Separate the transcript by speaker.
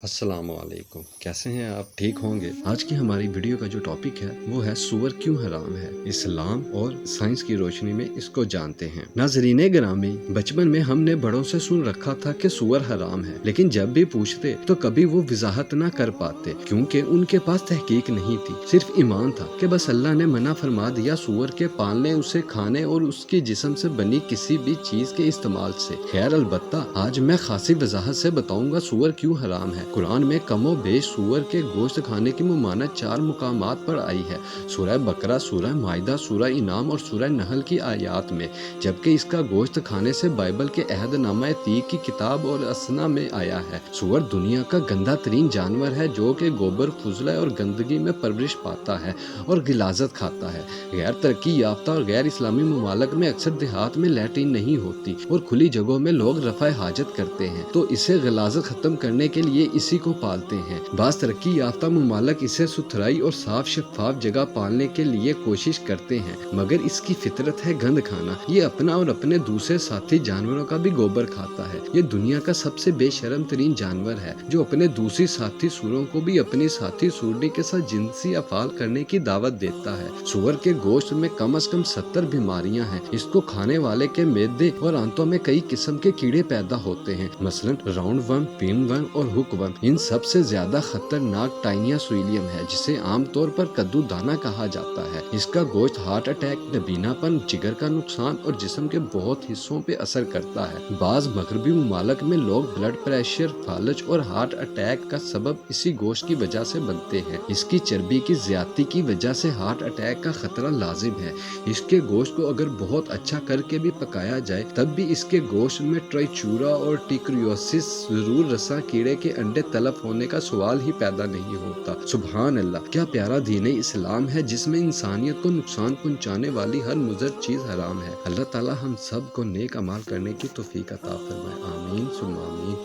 Speaker 1: السلام علیکم، کیسے ہیں آپ؟ ٹھیک ہوں گے؟ آج کی ہماری ویڈیو کا جو ٹاپک ہے وہ ہے سور کیوں حرام ہے، اسلام اور سائنس کی روشنی میں اس کو جانتے ہیں۔ ناظرین گرامی، بچپن میں ہم نے بڑوں سے سن رکھا تھا کہ سور حرام ہے، لیکن جب بھی پوچھتے تو کبھی وہ وضاحت نہ کر پاتے کیونکہ ان کے پاس تحقیق نہیں تھی، صرف ایمان تھا کہ بس اللہ نے منع فرما دیا سور کے پالنے، اسے کھانے اور اس کی جسم سے بنی کسی بھی چیز کے استعمال سے۔ خیر البتہ آج میں خاصی وضاحت سے بتاؤں گا سور کیوں حرام ہے۔ قرآن میں کم و بیش سور کے گوشت کھانے کی ممانعت 4 مقامات پر آئی ہے، سورہ بقرہ، سورہ مائدہ، سورہ انعام اور سورہ نحل کی آیات میں، جبکہ اس کا گوشت کھانے سے بائبل کے عہد نامہ عتیق کی کتاب اور اسنا میں آیا ہے۔ سور دنیا کا گندا ترین جانور ہے جو کہ گوبر، فضلہ اور گندگی میں پرورش پاتا ہے اور غلاظت کھاتا ہے۔ غیر ترقی یافتہ اور غیر اسلامی ممالک میں اکثر دیہات میں لیٹرین نہیں ہوتی اور کھلی جگہوں میں لوگ رفع حاجت کرتے ہیں تو اسے غلاظت ختم کرنے کے لیے اسی کو پالتے ہیں۔ بعض ترقی یافتہ ممالک اسے ستھرائی اور صاف شفاف جگہ پالنے کے لیے کوشش کرتے ہیں، مگر اس کی فطرت ہے گند کھانا۔ یہ اپنا اور اپنے دوسرے ساتھی جانوروں کا بھی گوبر کھاتا ہے۔ یہ دنیا کا سب سے بے شرم ترین جانور ہے جو اپنے دوسری ساتھی سوروں کو بھی اپنی ساتھی سورنی کے ساتھ جنسی افعال کرنے کی دعوت دیتا ہے۔ سور کے گوشت میں کم از کم 70 بیماریاں ہیں۔ اس کو کھانے والے کے معدے اور آنتوں میں کئی قسم کے کیڑے پیدا ہوتے ہیں، مثلا راؤنڈ ورم، پن ورم اور ہک ورم۔ ان سب سے زیادہ خطرناک ٹائنیا سویلیم ہے جسے عام طور پر کدو دانہ کہا جاتا ہے۔ اس کا گوشت ہارٹ اٹیک، نبینا پن، جگر کا نقصان اور جسم کے بہت حصوں پہ اثر کرتا ہے۔ بعض مغربی ممالک میں لوگ بلڈ پریشر، فالج اور ہارٹ اٹیک کا سبب اسی گوشت کی وجہ سے بنتے ہیں۔ اس کی چربی کی زیادتی کی وجہ سے ہارٹ اٹیک کا خطرہ لازم ہے۔ اس کے گوشت کو اگر بہت اچھا کر کے بھی پکایا جائے تب بھی اس کے گوشت میں ٹرائچورا اور ٹیکریوسس ضرور رساں کیڑے کے انڈے تلف ہونے کا سوال ہی پیدا نہیں ہوتا۔ سبحان اللہ، کیا پیارا دین اسلام ہے جس میں انسانیت کو نقصان پہنچانے والی ہر مضر چیز حرام ہے۔ اللہ تعالی ہم سب کو نیک اعمال کرنے کی توفیق عطا فرمائے، آمین ثم آمین۔